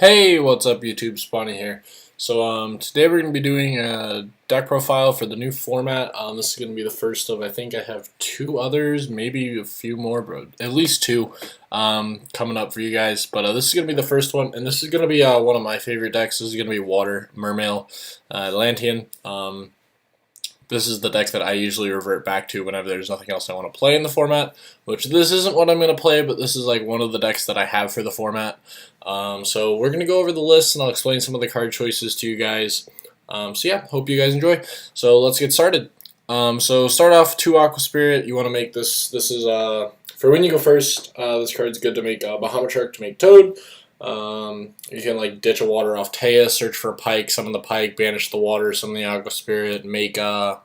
Hey, what's up YouTube? Spawny here. Today we're going to be doing a deck profile for the new format. This is going to be the first of, I think I have two others, maybe a few more, but at least two coming up for you guys. But this is going to be the first one, and this is going to be one of my favorite decks. This is going to be Water, Mermail, Atlantean. This is the deck that I usually revert back to whenever there's nothing else I want to play in the format, which this isn't what I'm going to play, but this is like one of the decks that I have for the format. So we're going to go over the list and I'll explain some of the card choices to you guys. Hope you guys enjoy. So let's get started. So start off 2 Aqua Spirit. You want to make this is for when you go first, this card's good to make Bahamut Shark to make Toad. You can like ditch a water off Taya, search for a pike, summon the pike, banish the water, summon the Aqua Spirit, make the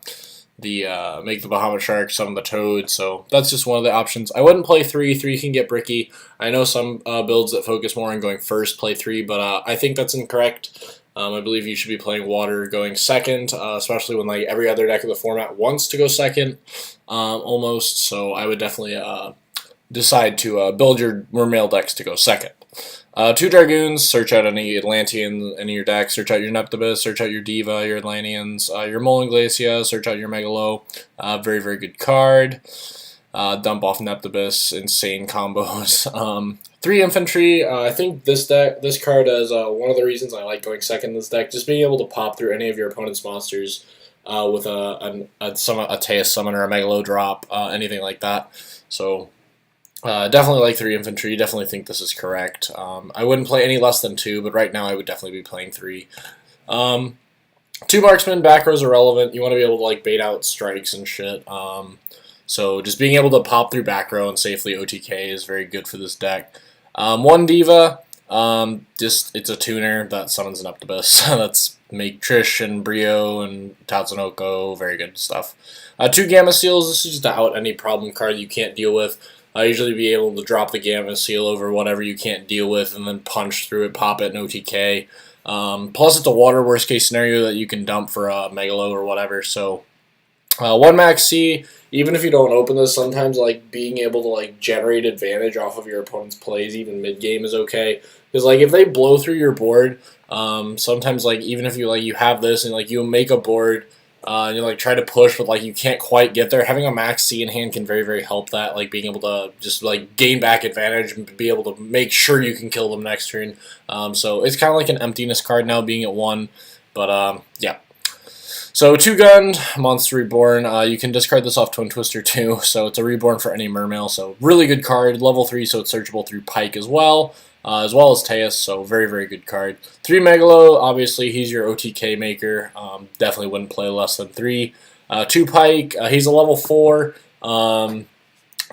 Bahamut Shark, summon the Toad. So that's just one of the options. I wouldn't play 3. 3 can get bricky. I know some builds that focus more on going first play 3, but I think that's incorrect. I believe you should be playing Water going second, especially when like every other deck of the format wants to go second, almost. So I would definitely decide to build your Mermail decks to go second. 2 Dragoons, search out any Atlantean in your deck, search out your Neptibus, search out your Diva, your Atlanteans, your Molan Glacia, search out your Megalo, very, very good card. Dump off Neptibus, insane combos. 3 Infantry, I think this card is one of the reasons I like going second in this deck, just being able to pop through any of your opponent's monsters with a Teus Summoner, a Megalo drop, anything like that. So definitely like 3 Infantry, definitely think this is correct. I wouldn't play any less than 2, but right now I would definitely be playing 3. 2 Marksmen, back rows are relevant. You want to be able to like bait out strikes and shit. So just being able to pop through back row and safely OTK is very good for this deck. 1 Diva, it's a tuner that summons an Neptibus. That's make Trish and Brio and Tatsunoko, very good stuff. 2 Gamma Seals, this is just to out any problem card you can't deal with. I usually be able to drop the Gamma Seal over whatever you can't deal with and then punch through it, pop it, and OTK. Plus it's a water worst case scenario that you can dump for a Megalo or whatever. So 1 Max C, even if you don't open this, sometimes like being able to like generate advantage off of your opponent's plays, even mid game, is okay. Because like if they blow through your board, sometimes like even if you have this and like you make a board and you like try to push, but like you can't quite get there, having a Max C in hand can very, very help that. Like being able to just like gain back advantage and be able to make sure you can kill them next turn. So it's kind of like an emptiness card now, being at 1. But yeah. So 2 Gun, Monster Reborn, you can discard this off Twin Twister too, so it's a reborn for any Mermail, so really good card. Level 3, so it's searchable through Pike as well as Teus, so very, very good card. 3 Megalo, obviously he's your OTK maker, definitely wouldn't play less than 3. 2 Pike, he's a level 4,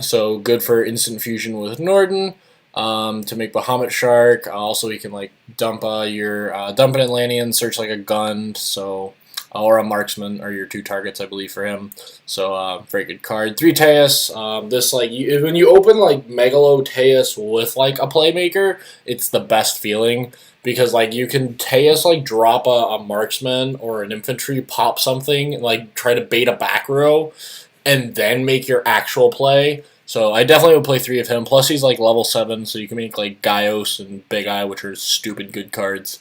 so good for instant fusion with Norden. To make Bahamut Shark, also he can like dump an Atlantean, search like a gun, so or a Marksman are your 2 targets, I believe, for him. So very good card. 3 Teus. This like when you open like Megalo Teus with like a playmaker, it's the best feeling because like you can Teus like drop a Marksman or an Infantry, pop something, and like try to bait a back row, and then make your actual play. So I definitely would play 3 of him. Plus he's like level 7, so you can make like Gaios and Big Eye, which are stupid good cards.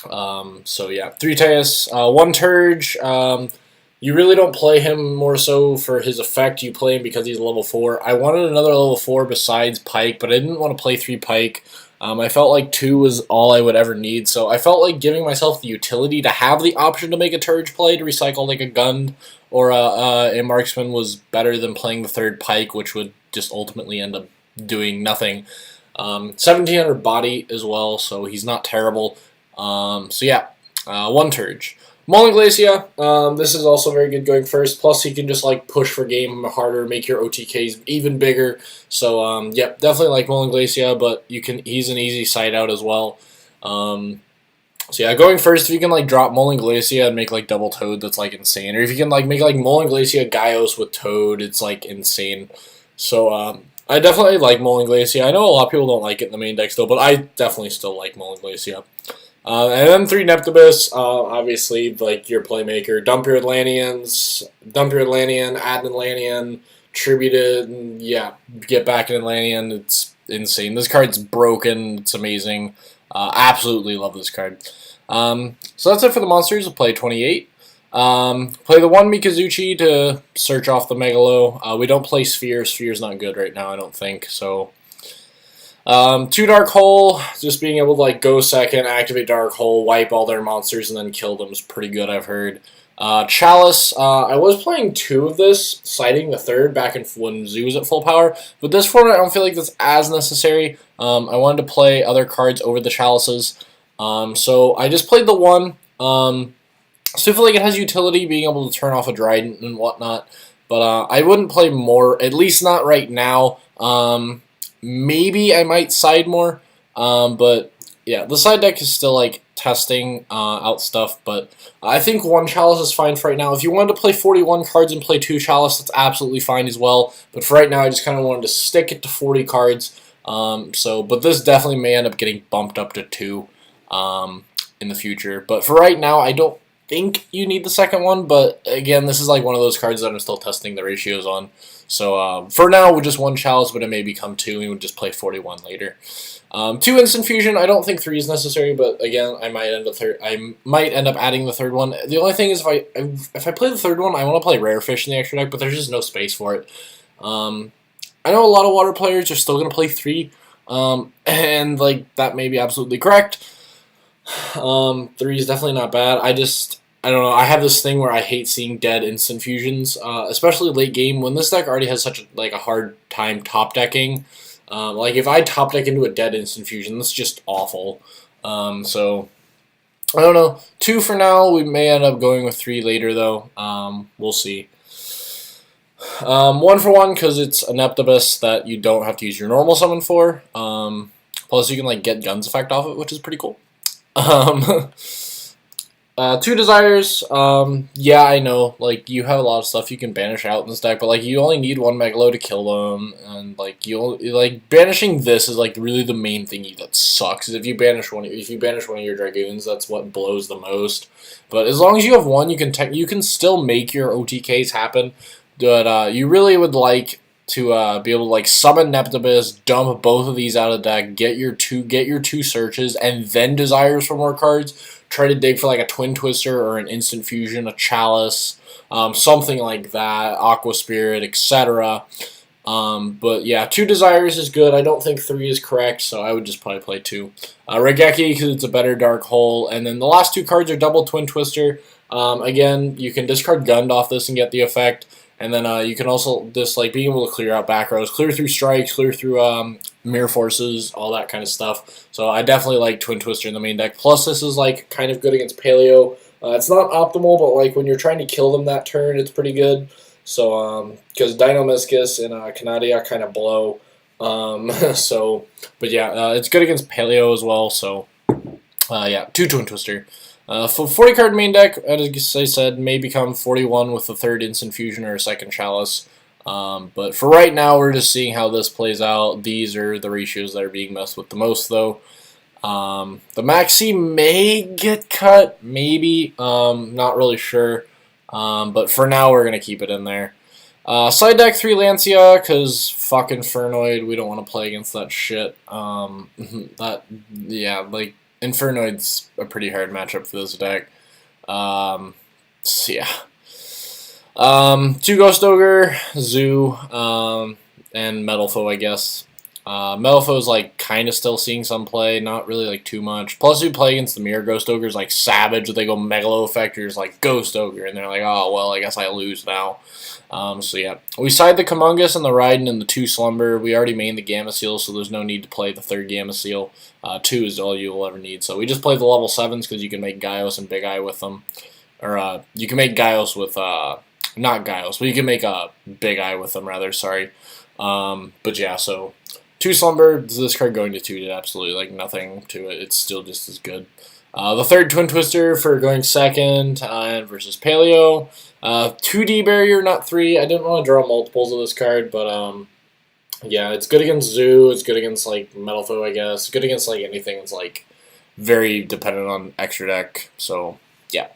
So yeah, 3 Teus, 1 Turge. You really don't play him more so for his effect. You play him because he's level 4. I wanted another level 4 besides Pike, but I didn't want to play 3 Pike. I felt like 2 was all I would ever need, so I felt like giving myself the utility to have the option to make a Turge play to recycle like a gun or a Marksman was better than playing the 3rd Pike, which would just ultimately end up doing nothing. 1700 body as well, so he's not terrible. 1 Turge. Molan Glacia, this is also very good going first, plus he can just like push for game harder, make your OTKs even bigger, so yep, definitely like Molan Glacia, but he's an easy side out as well. So yeah, going first, if you can like drop Molan Glacia and make like double Toad, that's like insane, or if you can like make like Molan Glacia Gaios with Toad, it's like insane. So I definitely like Molan Glacia. I know a lot of people don't like it in the main deck still, but I definitely still like Molan Glacia. And then 3 Neptibus, obviously, like your playmaker. Dump your Atlanteans, dump your Atlantean, add an Atlantean, tribute it, and yeah, get back an Atlantean. It's insane. This card's broken. It's amazing. Absolutely love this card. So that's it for the monsters. We'll play 28. Play the one Mikazuchi to search off the Megalo. We don't play Sphere. Sphere's not good right now, I don't think. So, 2 Dark Hole, just being able to like go second, activate Dark Hole, wipe all their monsters, and then kill them is pretty good, I've heard. Chalice, I was playing 2 of this, citing the 3rd back when Zoo was at full power, but this format I don't feel like that's as necessary. I wanted to play other cards over the Chalices, so I just played the 1. Still feel like it has utility, being able to turn off a Dryden and whatnot, but I wouldn't play more, at least not right now. Maybe I might side more, but yeah, the side deck is still like testing out stuff, but I think 1 Chalice is fine for right now. If you wanted to play 41 cards and play 2 Chalice, that's absolutely fine as well, but for right now I just kind of wanted to stick it to 40 cards, but this definitely may end up getting bumped up to 2 in the future, but for right now I don't think you need the second one, but again, this is like one of those cards that I'm still testing the ratios on. So for now, with just 1 Chalice, but it may become 2, and we would just play 41 later. 2 Instant Fusion, I don't think 3 is necessary, but again, I might end up adding the 3rd one. The only thing is, if I play the 3rd one, I want to play Rare Fish in the extra deck, but there's just no space for it. I know a lot of Water players are still going to play 3, and like that may be absolutely correct. 3 is definitely not bad. I don't know. I have this thing where I hate seeing dead instant fusions, especially late game when this deck already has such a hard time top decking. Like if I top deck into a dead instant fusion, that's just awful. So I don't know. 2 for now. We may end up going with 3 later though. We'll see. 1 for 1 because it's a Neptibus that you don't have to use your normal summon for. Plus you can like get Guns effect off it, which is pretty cool. 2 Desires, yeah, I know, like, you have a lot of stuff you can banish out in this deck, but, like, you only need 1 Megalo to kill them, and, like, banishing this is, like, really the main thing that sucks, is if you banish one of your Dragoons, that's what blows the most, but as long as you have 1, you can still make your OTKs happen, but, you really would like to be able to like summon Neptibus, dump both of these out of the deck, get your two searches, and then Desires for more cards. Try to dig for like a Twin Twister or an Instant Fusion, a Chalice, something like that, Aqua Spirit, etc. But yeah, 2 Desires is good. I don't think 3 is correct, so I would just probably play 2. Regeki, because it's a better Dark Hole, and then the last 2 cards are double Twin Twister. Again, you can discard Gund off this and get the effect. And then you can also just like being able to clear out back rows, clear through strikes, clear through mirror forces, all that kind of stuff. So I definitely like Twin Twister in the main deck. Plus this is like kind of good against Paleo. It's not optimal, but like when you're trying to kill them that turn, it's pretty good. So because Dino-Miscus and Canadia kind of blow. But yeah, it's good against Paleo as well. So yeah, 2 Twin Twister. For 40 card main deck, as I said, may become 41 with a 3rd Instant Fusion or a 2nd Chalice. But for right now, we're just seeing how this plays out. These are the ratios that are being messed with the most, though. The Maxi may get cut, maybe. Not really sure. But for now, we're going to keep it in there. Side deck 3 Lancia, because fucking Fernoid, we don't want to play against that shit. Yeah, like, Infernoid's a pretty hard matchup for this deck. So yeah. 2 Ghost Ogre, Zoo, and Metal Foe, I guess. Metal Foe's like kind of still seeing some play, not really like too much. Plus, you play against the Mirror Ghost Ogres like Savage, they go Megalo Effect, you're just like Ghost Ogre, and they're like, oh well, I guess I lose now. So yeah, we side the Kamungus and the Raiden and the 2 Slumber. We already main the Gamma Seal, so there's no need to play the 3rd Gamma Seal. 2 is all you will ever need. So we just play the level 7s because you can make Gaios and Big Eye with them. Or you can make Gaios with, not Gaios, but you can make a Big Eye with them rather, sorry. But yeah, so 2 Slumber, this card going to 2 did absolutely like nothing to it. It's still just as good. The 3rd Twin Twister for going 2nd versus Paleo. 2D Barrier, not 3. I didn't want to draw multiples of this card, but yeah, it's good against Zoo. It's good against like Metal Foe, I guess. It's good against like anything that's like very dependent on extra deck. So yeah.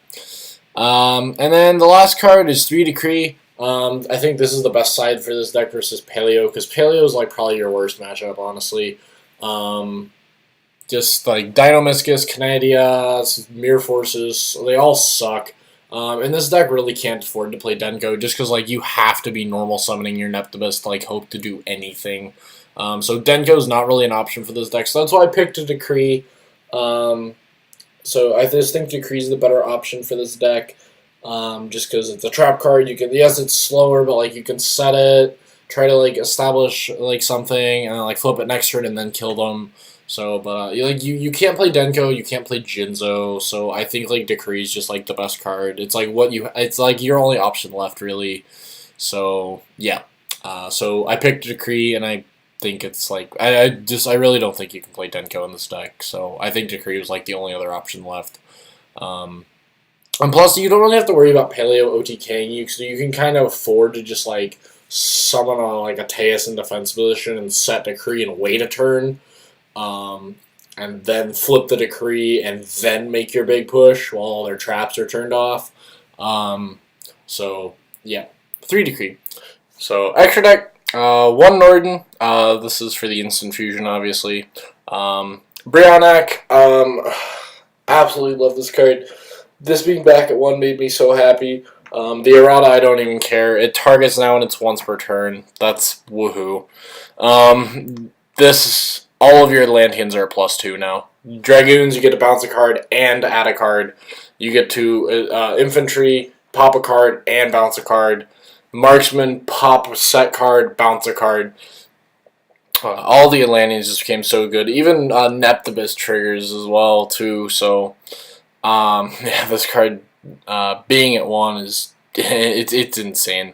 And then the last card is 3 Decree. I think this is the best side for this deck versus Paleo, because Paleo is like probably your worst matchup, honestly. just like Dinomyscus, Canadia, Mirror Forces, they all suck. And this deck really can't afford to play Denko just because like you have to be normal summoning your Neptibus to like hope to do anything. So Denko is not really an option for this deck, so that's why I picked a Decree. So I just think Decree is the better option for this deck, just because it's a trap card. You can, yes, it's slower, but like you can set it, try to like establish like something, and then, like flip it next turn and then kill them. So, but you can't play Denko, you can't play Jinzo. So I think like Decree is just like the best card. It's like it's like your only option left really. So yeah, so I picked Decree, and I think it's like I really don't think you can play Denko in this deck. So I think Decree was like the only other option left. And plus, you don't really have to worry about Paleo OTKing you, so you can kind of afford to just like summon on like a Teus in defense position and set Decree and wait a turn. And then flip the Decree and then make your big push while all their traps are turned off. So yeah, 3 Decree. So extra deck, 1 Norden. This is for the instant fusion, obviously. Brionac, absolutely love this card. This being back at 1 made me so happy. The errata, I don't even care. It targets now and it's once per turn. That's woohoo. All of your Atlanteans are a +2 now. Dragoons, you get to bounce a card and add a card. You get to infantry, pop a card and bounce a card. Marksman, pop a set card, bounce a card. All the Atlanteans just became so good. Even Neptibus triggers as well too. So yeah, this card being at 1 is it's insane.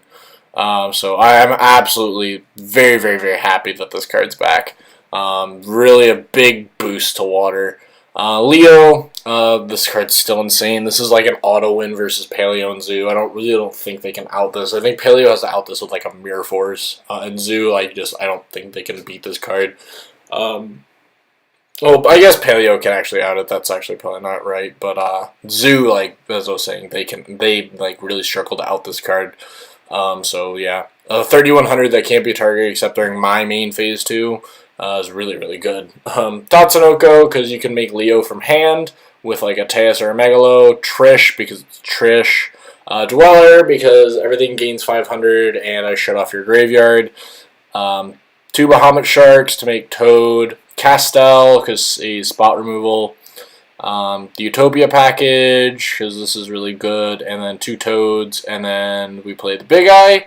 So I am absolutely very, very, very happy that this card's back. Really a big boost to water. Leo, this card's still insane. This is like an auto win versus Paleo and Zoo. I don't think they can out this. I think Paleo has to out this with like a Mirror Force, and Zoo, I don't think they can beat this card. Oh, I guess Paleo can actually out it. That's actually probably not right, but Zoo, like as I was saying, they like really struggle to out this card. So yeah, 3100 that can't be targeted except during my main phase 2. Is really, really good. Tatsunoko, because you can make Leo from hand with like a Teus or a Megalo. Trish, because it's Trish. Dweller, because everything gains 500 and I shut off your graveyard. 2 Bahamut Sharks to make Toad. Castel, because he's spot removal. The Utopia package, because this is really good. And then 2 Toads, and then we play the Big Eye.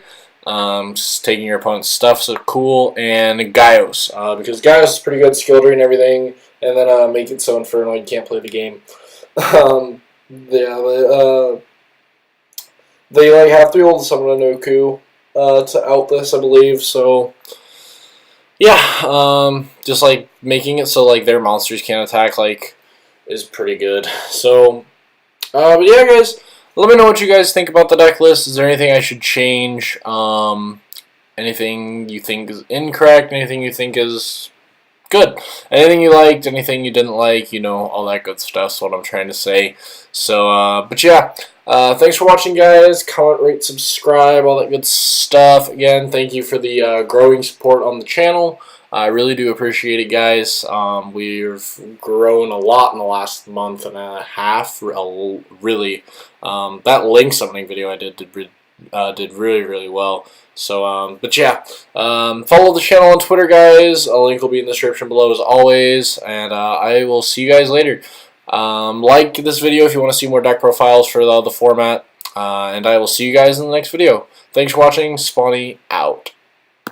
Just taking your opponent's stuff, so cool, and Gaios, because Gaios is pretty good, skill tree and everything, and then make it so Inferno you can't play the game. Yeah, they like have to be able to summon a Noku to out this, I believe. So yeah, just like making it so like their monsters can't attack like is pretty good. So but yeah, guys. Let me know what you guys think about the deck list. Is there anything I should change? Anything you think is incorrect? Anything you think is good? Anything you liked? Anything you didn't like? You know, all that good stuff. That's what I'm trying to say. So, but yeah, thanks for watching, guys. Comment, rate, subscribe, all that good stuff. Again, thank you for the growing support on the channel. I really do appreciate it, guys. We've grown a lot in the last month and a half. Really, that link summoning video I did really, really well. So, but yeah, follow the channel on Twitter, guys. A link will be in the description below as always, and I will see you guys later. Like this video if you want to see more deck profiles for the format, and I will see you guys in the next video. Thanks for watching. Spawny out.